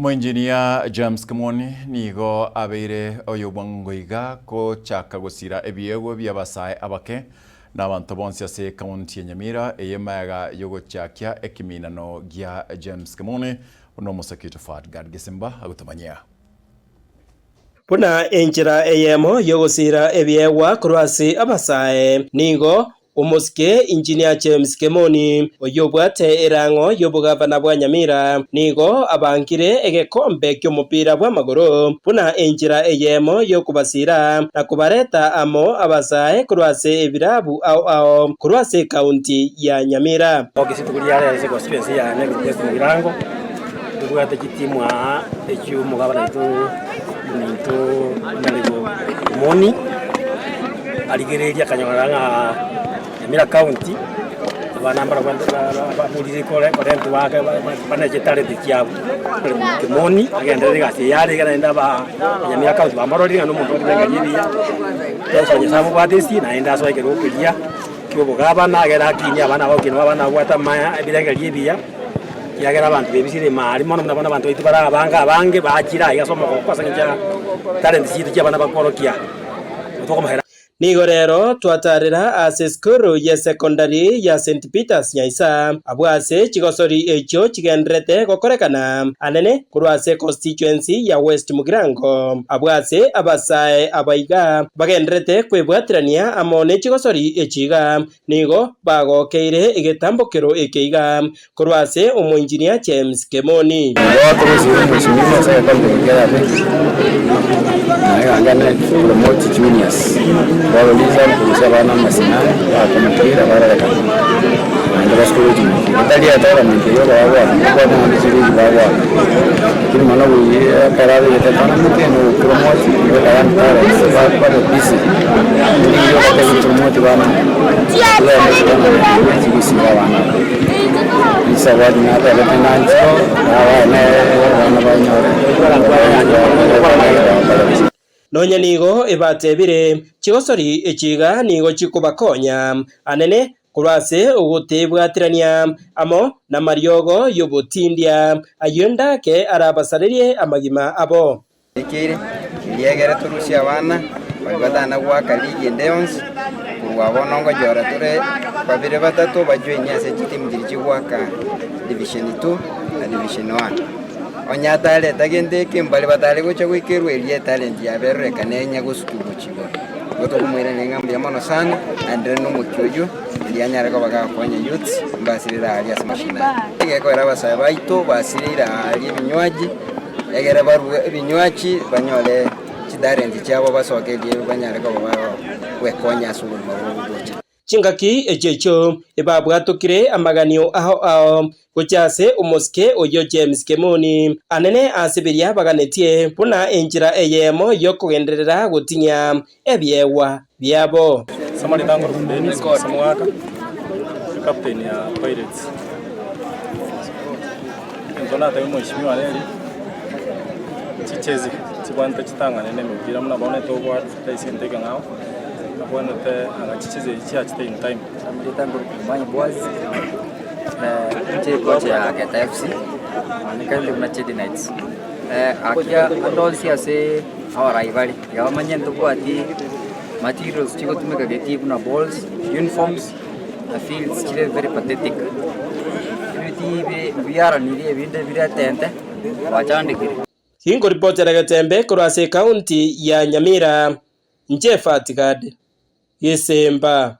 Omoengineer James Kimoni nigo abeire oyobwangoiga ko chaka gusira ebiego by'abasae abake n'abantu bonse ase county ya Nyamira eyemaga yogochakia ekiminano gya James Kimoni no musakito Fat Gadgesimba agutamanyia Puna enchira eyemo yogosira ebiegwa kurwasi abasae nigo Umuske Engineer James Kimoni oyobwate erango yobugabana bwa Nyamira nigo abankire egekombe ky'omupira bw'amaguru puna enchira eyemo yokubasira na kubareta amo abasae kurwase ebirabu ao kurwase county ya Nyamira okisitukuliare ese constituency ya next mugirango tugwate kitimwa ekyo mugabana itu naligo moni aligereria kanyagaranga Nyamira County abanambara bamurire korento wake banaje talent kyabo Kimoni agendere gasi yari genda ba Nyamira County bamarori no muntu nganyibia yasonye samu badesi na enda so ikero kulia kyobo gabana agera kinya bana bakino bana gwata maya ebirenge libia yagera abantu bebisire mali mono mnabona abantu itu bara abange bakira igasoma kwasanga talent situ cyabana bakorokia utoko Nigo rero twatarira ase skuru ya secondary ya St. Peter's Nyaisa abwase chigosori echo chigendrete gokorekana anene kurwase constituency ya West Mugirango abwase abasae abaiga bagendrete kwebwatirania amone chigosori echiga nigo bagokeire igetambokero ekeiga kurwase omoengineer James Kimoni Valoriza kulisabana masinani wakumukira baraka ndaba skulu jini ndali atara mintero bawa kwa ndiziri bawa kini mana buyi karare yetana muteno promote yokaran tara kwa bisi ndiyo kate promote bana la ndisi bana isa wadi na bele tenanzo awa ne wana banyore Nonya nigo ibatebire chigosori echiga nigo chikubakonya anene kurwase ugutebwatirania amo na mariogo yobutindia ayonda ke arabasaririe amagima abo ikire yegera turusia abana bagana gwaka ligi Lions kurwabona ngo jora ture babire batatu bajwenya se timu dirigwaka division 2 na division 1 onyatale tagende kimbali batale gocha gwikirwe rie talent ya berre kanenya gusukuru chigo goto kumwira nengambi yamono sana andre no mukyojo lyanyara ko bagakonya youth mbasirira ali asimashina igeko era basaba baito basirira ali binywaji egera baru binywaji banyole chidarenti cyabo basokelie banyara ko wekonya suru mabugocha Chingaki echecho ibabwatukire amaganio aho kuchase umuske oyo James Kimoni anene asibiria baganetie puna enjira eyemo yokugenderera gutinya ebyewa byabo Samari tango rumbeni samwaka captain ya Pirates Ndona tayo mheshimiwa leli chichezi chibanta chitanga nene mpira mna baone to kwa taisenteka ngao bwana te anachicheze chiachite in time Samari tango rumbani boys coach ya Geta FC currently kuna Chedi Knights akia andolsi ase our rival yawamanye ntubwati materials chiko tumeka geti kuna balls uniforms the fields chile very pathetic we are nili ebinde bira tente wachandikire Hingo reporter Gatembe kurase county ya Nyamira Fat Gad Yesemba